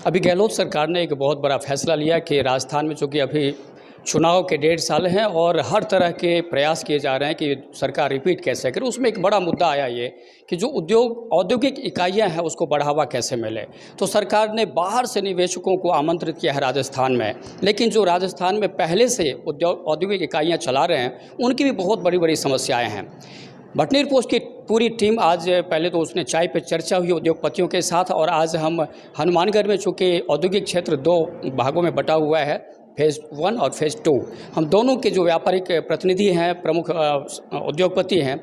अभी गहलोत सरकार ने एक बहुत बड़ा फैसला लिया कि राजस्थान में चूँकि अभी चुनाव के 1.5 साल हैं और हर तरह के प्रयास किए जा रहे हैं कि सरकार रिपीट कैसे करे। उसमें एक बड़ा मुद्दा आया ये कि जो औद्योगिक इकाइयां हैं उसको बढ़ावा कैसे मिले। तो सरकार ने बाहर से निवेशकों को आमंत्रित किया है राजस्थान में, लेकिन जो राजस्थान में पहले से औद्योगिक इकाइयाँ चला रहे हैं उनकी भी बहुत बड़ी बड़ी समस्याएँ हैं। बटनीर पोस्ट की पूरी टीम आज पहले तो उसने चाय पे चर्चा हुई उद्योगपतियों के साथ, और आज हम हनुमानगढ़ में, चूँकि औद्योगिक क्षेत्र 2 भागों में बटा हुआ है, फेज़ 1 और फेज़ 2, हम दोनों के जो व्यापारिक प्रतिनिधि हैं, प्रमुख उद्योगपति हैं,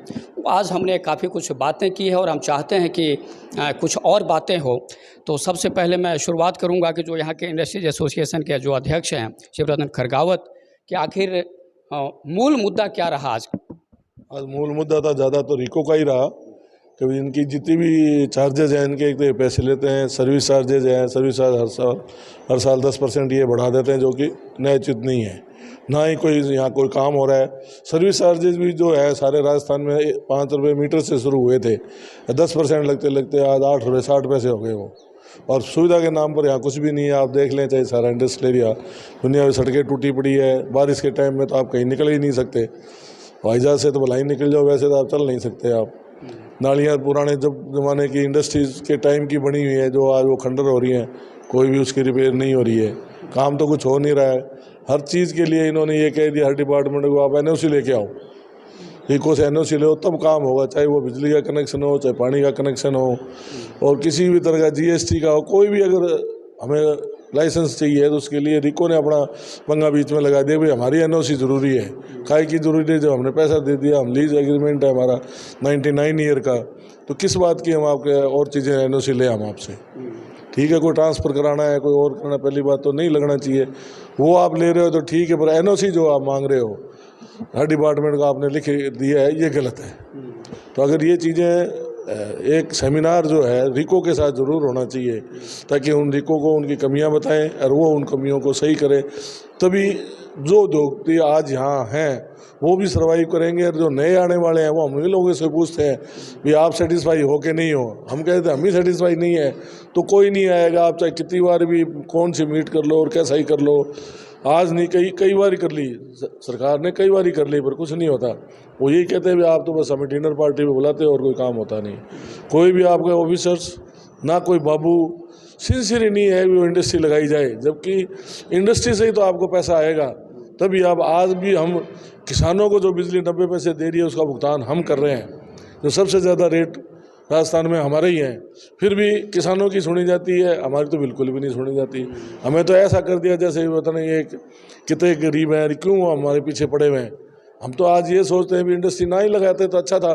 आज हमने काफ़ी कुछ बातें की है और हम चाहते हैं कि कुछ और बातें हो। तो सबसे पहले मैं शुरुआत करूंगा कि जो यहाँ के इंडस्ट्रीज एसोसिएशन के जो अध्यक्ष हैं शिवरतन खरगावत, कि आखिर मूल मुद्दा क्या रहा आज मूल मुद्दा था ज़्यादा तो रिको का ही रहा कि इनकी जितनी भी चार्जेज हैं, इनके एक तो पैसे लेते हैं, सर्विस चार्जेज हैं, सर्विस चार्ज हर साल 10% ये बढ़ा देते हैं, जो कि न्यायोचित नहीं है। ना ही कोई यहाँ कोई काम हो रहा है। सर्विस चार्जेज भी जो है सारे राजस्थान में 5 रुपये मीटर से शुरू हुए थे, 10% लगते लगते आज 8 रुपये 60 पैसे हो गए वो। और सुविधा के नाम पर यहाँ कुछ भी नहीं है। आप देख लें, चाहे सारा इंडस्ट्रियल एरिया, दुनिया में सड़कें टूटी पड़ी है। बारिश के टाइम में तो आप कहीं निकल ही नहीं सकते। वाइजा से तो भलाई निकल जाओ, वैसे तो आप चल नहीं सकते। आप नालियाँ पुराने जब ज़माने की इंडस्ट्रीज़ के टाइम की बनी हुई है, जो आज वो खंडर हो रही हैं, कोई भी उसकी रिपेयर नहीं हो रही है। काम तो कुछ हो नहीं रहा है। हर चीज़ के लिए इन्होंने ये कह दिया हर डिपार्टमेंट को आप NOC लेके आओ, रिको से NOC लो तब काम होगा, चाहे वो बिजली का कनेक्शन हो, चाहे पानी का कनेक्शन हो, और किसी भी तरह का GST का हो। कोई भी अगर हमें लाइसेंस चाहिए तो उसके लिए रिको ने अपना पंगा बीच में लगा दिया, भाई हमारी NOC ज़रूरी है। काय की ज़रूरी है? जब हमने पैसा दे दिया, हम लीज एग्रीमेंट है हमारा 99 ईयर का, तो किस बात की हम आपके और चीज़ें NOC ले हम आपसे? ठीक है, कोई ट्रांसफ़र कराना है, कोई और करना, पहली बात तो नहीं लगना चाहिए। वो आप ले रहे हो तो ठीक है, पर NOC जो आप मांग रहे हो हर डिपार्टमेंट को आपने लिख दिया है, ये गलत है। तो अगर ये चीज़ें एक सेमिनार जो है रिको के साथ ज़रूर होना चाहिए, ताकि उन रिको को उनकी कमियां बताएं और वो उन कमियों को सही करे। तभी जो उद्योगपति आज यहाँ हैं वो भी सर्वाइव करेंगे, और जो नए आने वाले हैं वो हम ही लोगों से पूछते हैं भी आप सेटिस्फाई हो कि नहीं हो। हम कहते हैं हम ही सेटिस्फाई नहीं है तो कोई नहीं आएगा। आप चाहे कितनी बार भी कौन सी मीट कर लो और कैसा ही कर लो, आज नहीं कई बार कर ली सरकार ने, कई बार कर ली, पर कुछ नहीं होता। वो यही कहते हैं भी आप तो बस हमें डिनर पार्टी में बुलाते हो और कोई काम होता नहीं। कोई भी आपके ऑफिसर्स ना कोई बाबू सिंसियर नहीं है भी वो इंडस्ट्री लगाई जाए, जबकि इंडस्ट्री से ही तो आपको पैसा आएगा। तभी आप आज भी हम किसानों को जो बिजली 90 पैसे दे रही है उसका भुगतान हम कर रहे हैं, जो सबसे ज़्यादा रेट राजस्थान में हमारे ही हैं। फिर भी किसानों की सुनी जाती है, हमारी तो बिल्कुल भी नहीं सुनी जाती। हमें तो ऐसा कर दिया जैसे पता नहीं ये कितने गरीब हैं, क्यों हमारे पीछे पड़े हुए हैं। हम तो आज ये सोचते हैं भी इंडस्ट्री ना ही लगाते तो अच्छा था,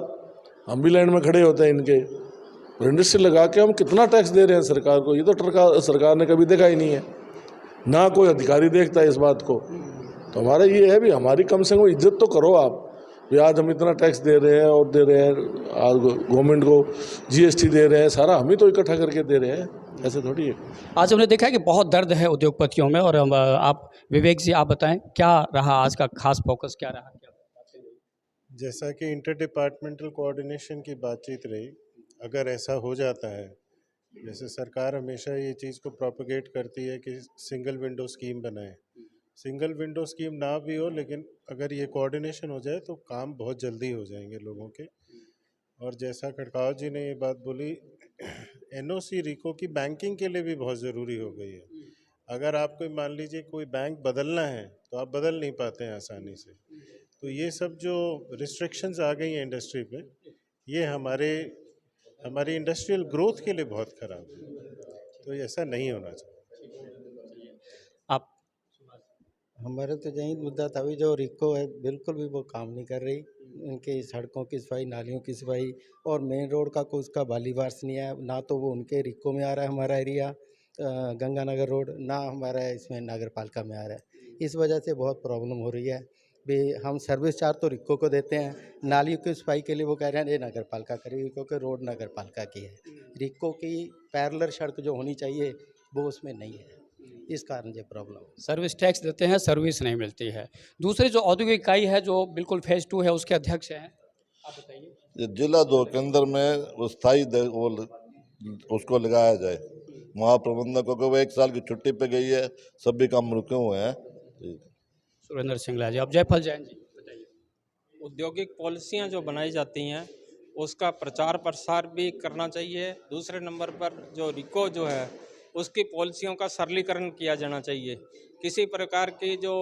हम भी लाइन में खड़े होते हैं इनके। और इंडस्ट्री लगा के हम कितना टैक्स दे रहे हैं सरकार को, ये तो सरकार ने कभी देखा ही नहीं है, ना कोई अधिकारी देखता है इस बात को। तो हमारा ये है भी हमारी कम से कम इज्जत तो करो आप। भी आज हम इतना टैक्स दे रहे हैं और दे रहे हैं, आज गवर्नमेंट को GST दे रहे हैं, सारा हम ही तो इकट्ठा करके दे रहे हैं, ऐसे थोड़ी है। आज हमने देखा है कि बहुत दर्द है उद्योगपतियों में, और आप विवेक जी आप बताएं क्या रहा आज का खास फोकस, क्या रहा? जैसा कि इंटर डिपार्टमेंटल कोऑर्डिनेशन की बातचीत रही, अगर ऐसा हो जाता है, जैसे सरकार हमेशा ये चीज़ को प्रोपेगेट करती है कि सिंगल विंडो स्कीम बनाए, सिंगल विंडो स्कीम ना भी हो, लेकिन अगर ये कोऑर्डिनेशन हो जाए तो काम बहुत जल्दी हो जाएंगे लोगों के। और जैसा खड़काव जी ने ये बात बोली, NOC रिको की बैंकिंग के लिए भी बहुत ज़रूरी हो गई है। अगर आपको मान लीजिए कोई बैंक बदलना है तो आप बदल नहीं पाते हैं आसानी से। तो ये सब जो रिस्ट्रिक्शंस आ गई हैं इंडस्ट्री पे, ये हमारी इंडस्ट्रियल ग्रोथ के लिए बहुत ख़राब है। तो ऐसा नहीं होना चाहिए। आप हमारे तो यही मुद्दा था, अभी जो रिको है बिल्कुल भी वो काम नहीं कर रही। इनकी सड़कों की सफाई, नालियों की सफाई, और मेन रोड का कोई उसका बालीवार्स नहीं है। ना तो वो उनके रिको में आ रहा है हमारा एरिया गंगानगर रोड, ना हमारा इसमें नगर पालिका में आ रहा है। इस वजह से बहुत प्रॉब्लम हो रही है। भी हम सर्विस चार्ज तो रिको को देते हैं, नालियों की सफाई के लिए वो कह रहे हैं ये नगर पालिका करेगी, क्योंकि रोड नगर पालिका की है। रिको की पैरेलल सड़क जो होनी चाहिए वो उसमें नहीं है, इस कारण ये प्रॉब्लम। सर्विस टैक्स देते हैं, सर्विस नहीं मिलती है। दूसरी जो औद्योगिक इकाई है जो बिल्कुल फेज़ 2 है, उसके अध्यक्ष हैं, आप बताइए। जिला 2 के अंदर में वो स्थायी उसको लगाया जाए, महाप्रबंधकों को, वो 1 साल की छुट्टी पे गई है, सब भी काम रुके हुए हैं। सुरेंद्र सिंगला जी। अब जयफल जैन जी बताइए। औद्योगिक पॉलिसियां जो बनाई जाती हैं उसका प्रचार प्रसार भी करना चाहिए। दूसरे नंबर पर जो रिको जो है उसकी पॉलिसियों का सरलीकरण किया जाना चाहिए। किसी प्रकार की जो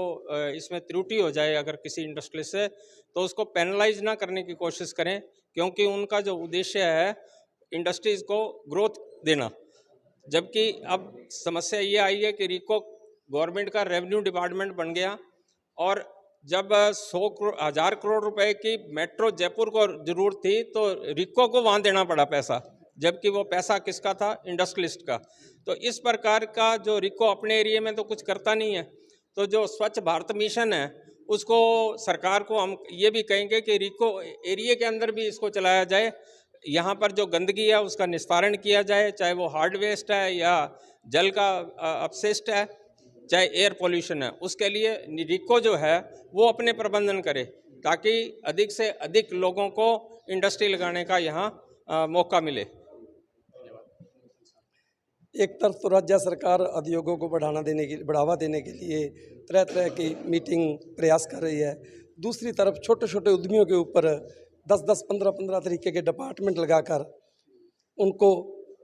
इसमें त्रुटि हो जाए अगर किसी इंडस्ट्री से, तो उसको पेनलाइज ना करने की कोशिश करें, क्योंकि उनका जो उद्देश्य है इंडस्ट्रीज को ग्रोथ देना। जबकि अब समस्या ये आई है कि रिको गवर्नमेंट का रेवेन्यू डिपार्टमेंट बन गया, और जब 1,000 करोड़ रुपए की मेट्रो जयपुर को जरूरत थी तो रिको को वहाँ देना पड़ा पैसा, जबकि वो पैसा किसका था? इंडस्ट्रियलिस्ट का। तो इस प्रकार का जो रिको अपने एरिया में तो कुछ करता नहीं है। तो जो स्वच्छ भारत मिशन है उसको सरकार को हम ये भी कहेंगे कि रिको एरिया के अंदर भी इसको चलाया जाए। यहाँ पर जो गंदगी है उसका निस्तारण किया जाए, चाहे वो हार्ड वेस्ट है या जल का अपशिष्ट है, चाहे एयर पोल्यूशन है। उसके लिए रिको जो है वो अपने प्रबंधन करे, ताकि अधिक से अधिक लोगों को इंडस्ट्री लगाने का यहाँ मौका मिले। एक तरफ तो राज्य सरकार उद्योगों को बढ़ावा देने के लिए तरह तरह की मीटिंग प्रयास कर रही है, दूसरी तरफ छोटे छोटे उद्यमियों के ऊपर 10-10, 15-15 तरीके के डिपार्टमेंट लगाकर उनको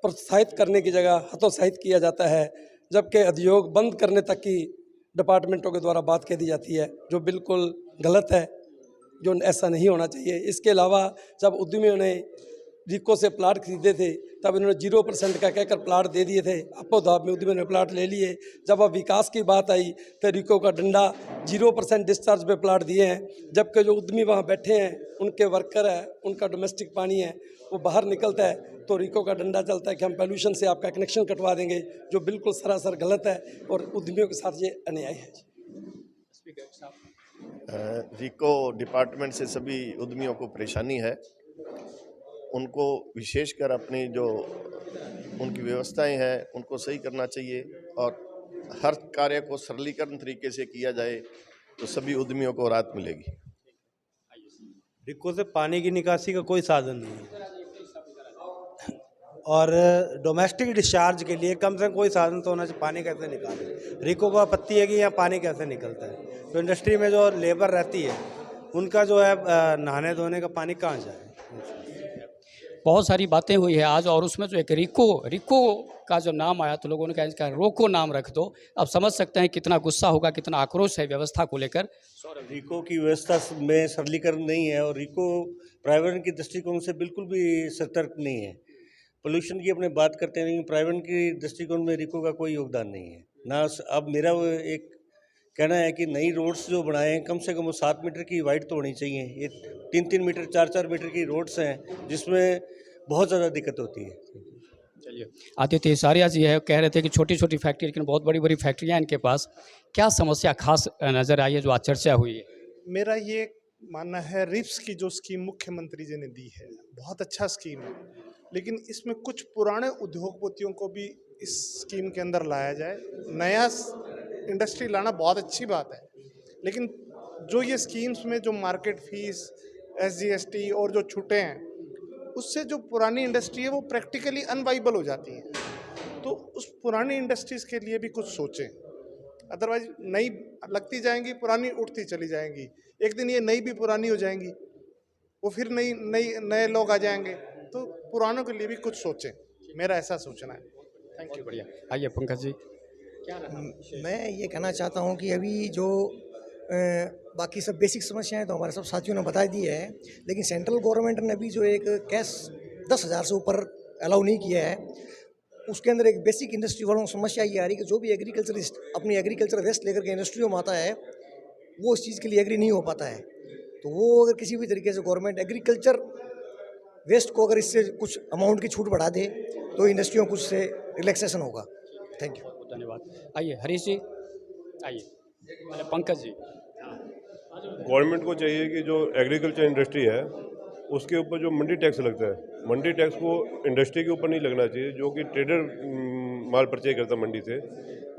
प्रोत्साहित करने की जगह हतोत्साहित किया जाता है, जबकि उद्योग बंद करने तक की डिपार्टमेंटों के द्वारा बात कह दी जाती है, जो बिल्कुल गलत है, जो ऐसा नहीं होना चाहिए। इसके अलावा जब उद्यमियों ने रिको से प्लाट खरीदे थे तब इन्होंने 0% का कहकर प्लाट दे दिए थे, अपोधाप में उद्यमियों ने प्लाट ले लिए। जब अब विकास की बात आई तो रिको का डंडा 0% डिस्चार्ज पे प्लाट दिए हैं, जबकि जो उद्यमी वहाँ बैठे हैं उनके वर्कर है, उनका डोमेस्टिक पानी है, वो बाहर निकलता है तो रिको का डंडा चलता है कि हम पॉल्यूशन से आपका कनेक्शन कटवा देंगे, जो बिल्कुल सरासर गलत है और उद्यमियों के साथ ये अन्याय है। रिको डिपार्टमेंट से सभी उद्यमियों को परेशानी है। उनको विशेषकर अपनी जो उनकी व्यवस्थाएं हैं उनको सही करना चाहिए, और हर कार्य को सरलीकरण तरीके से किया जाए तो सभी उद्यमियों को राहत मिलेगी। रिको से पानी की निकासी का कोई साधन नहीं है, और डोमेस्टिक डिस्चार्ज के लिए कम से कम कोई साधन तो होना चाहिए। पानी कैसे निकालें? रिको को आपत्ति है कि यहाँ पानी कैसे निकलता है, तो इंडस्ट्री में जो लेबर रहती है उनका जो है नहाने धोने का पानी कहाँ जाए। बहुत सारी बातें हुई है आज, और उसमें जो एक रिको का जो नाम आया तो लोगों ने कहा इसका रोको नाम रख दो। अब समझ सकते हैं कितना गुस्सा होगा, कितना आक्रोश है व्यवस्था को लेकर। रिको की व्यवस्था में सरलीकरण नहीं है, और रिको प्राइवेट की दृष्टिकोण से बिल्कुल भी सतर्क नहीं है। पोल्यूशन की अपने बात करते हैं, लेकिन प्राइवेट की दृष्टिकोण में रिको का कोई योगदान नहीं है ना। अब मेरा वो एक कहना है कि नई रोड्स जो बनाए हैं कम से कम वो 7 मीटर की वाइड तो होनी चाहिए। ये 3-3 मीटर 4-4 मीटर की रोड्स हैं जिसमें बहुत ज़्यादा दिक्कत होती है। चलिए, आदित्य सारिया जी है, कह रहे थे कि छोटी छोटी फैक्ट्री लेकिन बहुत बड़ी बड़ी फैक्ट्रियाँ इनके पास। क्या समस्या खास नज़र आई है जो आज चर्चा हुई है? मेरा ये मानना है रिप्स की जो स्कीम मुख्यमंत्री जी ने दी है बहुत अच्छा स्कीम है, लेकिन इसमें कुछ पुराने उद्योगपतियों को भी इस स्कीम के अंदर लाया जाए। नया इंडस्ट्री लाना बहुत अच्छी बात है, लेकिन जो ये स्कीम्स में जो मार्केट फीस, SGST और जो छूटें हैं उससे जो पुरानी इंडस्ट्री है वो प्रैक्टिकली अनवाइबल हो जाती है। तो उस पुरानी इंडस्ट्रीज़ के लिए भी कुछ सोचें, अदरवाइज नई लगती जाएंगी, पुरानी उठती चली जाएंगी। एक दिन ये नई भी पुरानी हो जाएंगी, वो फिर नए लोग आ जाएंगे। तो पुरानों के लिए भी कुछ सोचें, मेरा ऐसा सोचना है। Thank you. बढ़िया। आइए पंकज जी। मैं ये कहना चाहता हूँ कि अभी जो बाकी सब बेसिक समस्याएं तो हमारे सब साथियों ने बता दी है, लेकिन सेंट्रल गवर्नमेंट ने अभी जो एक कैश 10,000 से ऊपर अलाउ नहीं किया है, उसके अंदर एक बेसिक इंडस्ट्री वालों को समस्या ये आ रही है कि जो भी एग्रीकल्चरिस्ट अपनी एग्रीकल्चर वेस्ट लेकर के इंडस्ट्रियों में आता है वो इस चीज़ के लिए एग्री नहीं हो पाता है। तो वो अगर किसी भी तरीके से गवर्नमेंट एग्रीकल्चर वेस्ट को अगर इससे कुछ अमाउंट की छूट बढ़ा दे तो इंडस्ट्रियों को उससे रिलैक्सेशन होगा। Thank you. धन्यवाद। आइए हरीश जी, आइए। पंकज जी। गवर्नमेंट को चाहिए कि जो एग्रीकल्चर इंडस्ट्री है उसके ऊपर जो मंडी टैक्स लगता है, मंडी टैक्स को इंडस्ट्री के ऊपर नहीं लगना चाहिए। जो कि ट्रेडर माल परचेज करता है मंडी से,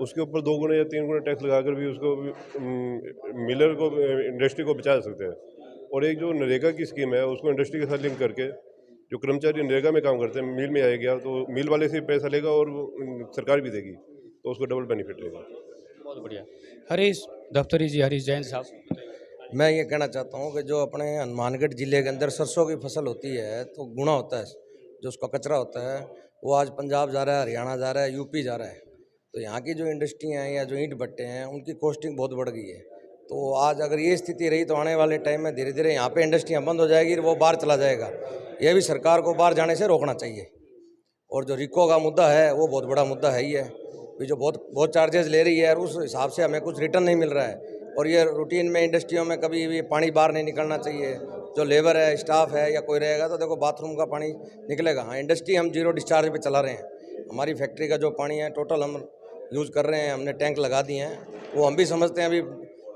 उसके ऊपर 2 गुना या 3 गुना टैक्स लगाकर भी उसको मिलर को, इंडस्ट्री को बचा सकते हैं। और एक जो नरेगा की स्कीम है उसको इंडस्ट्री के साथ लिंक करके जो कर्मचारी नरेगा में काम करते हैं, मिल में आएगा तो मिल वाले से पैसा लेगा और सरकार भी देगी, तो उसको डबल बेनिफिट रहेगा। बहुत बढ़िया। हरीश दफ्तरी जी, हरीश जैन साहब। मैं ये कहना चाहता हूँ कि जो अपने हनुमानगढ़ जिले के अंदर सरसों की फसल होती है तो गुना होता है, जो उसका कचरा होता है वो आज पंजाब जा रहा है, हरियाणा जा रहा है, यूपी जा रहा है। तो यहाँ की जो इंडस्ट्री हैं या जो ईंट भट्टे हैं उनकी कॉस्टिंग बहुत बढ़ गई है। तो आज अगर ये स्थिति रही तो आने वाले टाइम में धीरे धीरे यहाँ पे इंडस्ट्रियाँ बंद हो जाएगी, वो बाहर चला जाएगा। ये भी सरकार को बाहर जाने से रोकना चाहिए। और जो रिको का मुद्दा है वो बहुत बड़ा मुद्दा है ही है, भी जो बहुत चार्जेस ले रही है और उस हिसाब से हमें कुछ रिटर्न नहीं मिल रहा है। और ये रूटीन में इंडस्ट्रियों में कभी भी पानी बाहर नहीं निकलना चाहिए। जो लेबर है, स्टाफ है या कोई रहेगा तो देखो बाथरूम का पानी निकलेगा। हाँ, इंडस्ट्री हम जीरो डिस्चार्ज पे चला रहे हैं। हमारी फैक्ट्री का जो पानी है टोटल हम यूज़ कर रहे हैं, हमने टैंक लगा दिए हैं। वो हम भी समझते हैं अभी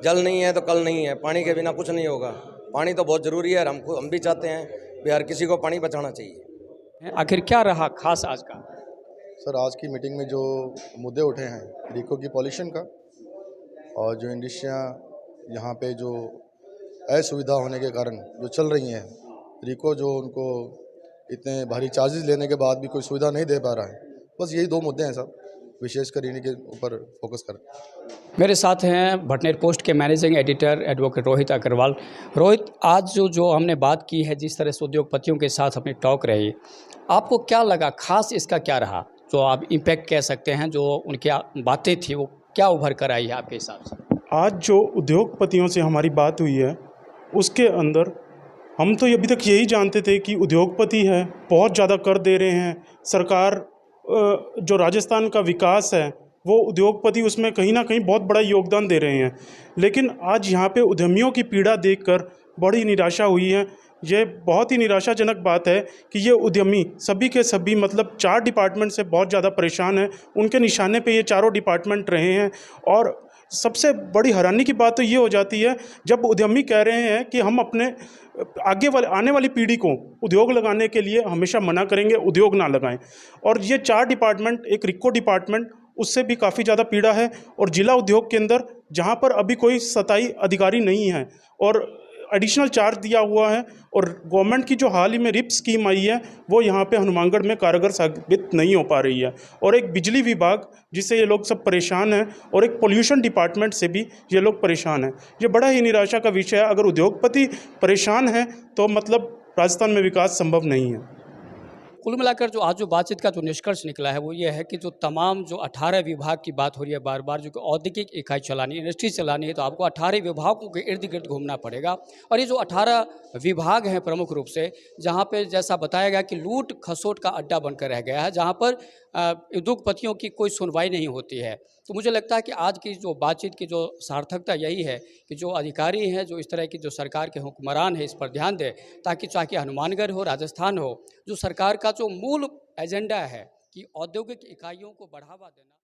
जल नहीं है तो कल नहीं है, पानी के बिना कुछ नहीं होगा। पानी तो बहुत ज़रूरी है, हम भी चाहते हैं कि हर किसी को पानी बचाना चाहिए। आखिर क्या रहा खास आज का? सर, आज की मीटिंग में जो मुद्दे उठे हैं रिको की पॉल्यूशन का, और जो इंडस्ट्रियाँ यहाँ पे जो असुविधा होने के कारण जो चल रही हैं, रिको जो उनको इतने भारी चार्जेस लेने के बाद भी कोई सुविधा नहीं दे पा रहा है। बस यही दो मुद्दे हैं सर, विशेषकर इन्हीं के ऊपर फोकस करें। मेरे साथ हैं भटनेर पोस्ट के managing editor advocate Rohit Agarwal. Rohit, आज जो हमने बात की है, जिस तरह से उद्योगपतियों के साथ अपनी टॉक रही, आपको क्या लगा, खास इसका क्या रहा जो आप इम्पैक्ट कह सकते हैं, जो उनकी बातें थी वो क्या उभर कर आई है आपके हिसाब से? आज जो उद्योगपतियों से हमारी बात हुई है उसके अंदर हम तो अभी तक यही जानते थे कि उद्योगपति है, बहुत ज़्यादा कर दे रहे हैं, सरकार जो राजस्थान का विकास है वो उद्योगपति उसमें कहीं ना कहीं बहुत बड़ा योगदान दे रहे हैं। लेकिन आज यहाँ पे उद्यमियों की पीड़ा देखकर बड़ी निराशा हुई है। ये बहुत ही निराशाजनक बात है कि ये उद्यमी सभी के सभी मतलब 4 डिपार्टमेंट से बहुत ज़्यादा परेशान हैं। उनके निशाने पे ये चारों डिपार्टमेंट रहे हैं। और सबसे बड़ी हैरानी की बात तो ये हो जाती है जब उद्यमी कह रहे हैं कि हम अपने आने वाली पीढ़ी को उद्योग लगाने के लिए हमेशा मना करेंगे, उद्योग ना लगाएं। और ये 4 डिपार्टमेंट, एक रिको डिपार्टमेंट, उससे भी काफ़ी ज़्यादा पीड़ा है। और जिला उद्योग के अंदर जहाँ पर अभी कोई स्थायी अधिकारी नहीं है और एडिशनल चार्ज दिया हुआ है, और गवर्नमेंट की जो हाल ही में रिप स्कीम आई है वो यहाँ पे हनुमानगढ़ में कारगर साबित नहीं हो पा रही है। और एक बिजली विभाग जिससे ये लोग सब परेशान हैं, और एक पोल्यूशन डिपार्टमेंट से भी ये लोग परेशान हैं। ये बड़ा ही निराशा का विषय है। अगर उद्योगपति परेशान हैं तो मतलब राजस्थान में विकास संभव नहीं है। कुल मिलाकर जो आज जो बातचीत का जो निष्कर्ष निकला है वो ये है कि जो तमाम जो 18 विभाग की बात हो रही है बार बार, जो कि औद्योगिक इकाई चलानी है, इंडस्ट्री चलानी है, तो आपको 18 विभागों के इर्द गिर्द घूमना पड़ेगा। और ये जो 18 विभाग हैं प्रमुख रूप से, जहाँ पे जैसा बताया गया कि लूट खसोट का अड्डा बनकर रह गया है, जहाँ पर उद्योगपतियों की कोई सुनवाई नहीं होती है। तो मुझे लगता है कि आज की जो बातचीत की जो सार्थकता यही है कि जो अधिकारी हैं, जो इस तरह की जो सरकार के हुक्मरान हैं, इस पर ध्यान दें, ताकि चाहे हनुमानगढ़ हो, राजस्थान हो, जो सरकार का जो मूल एजेंडा है कि औद्योगिक इकाइयों को बढ़ावा देना।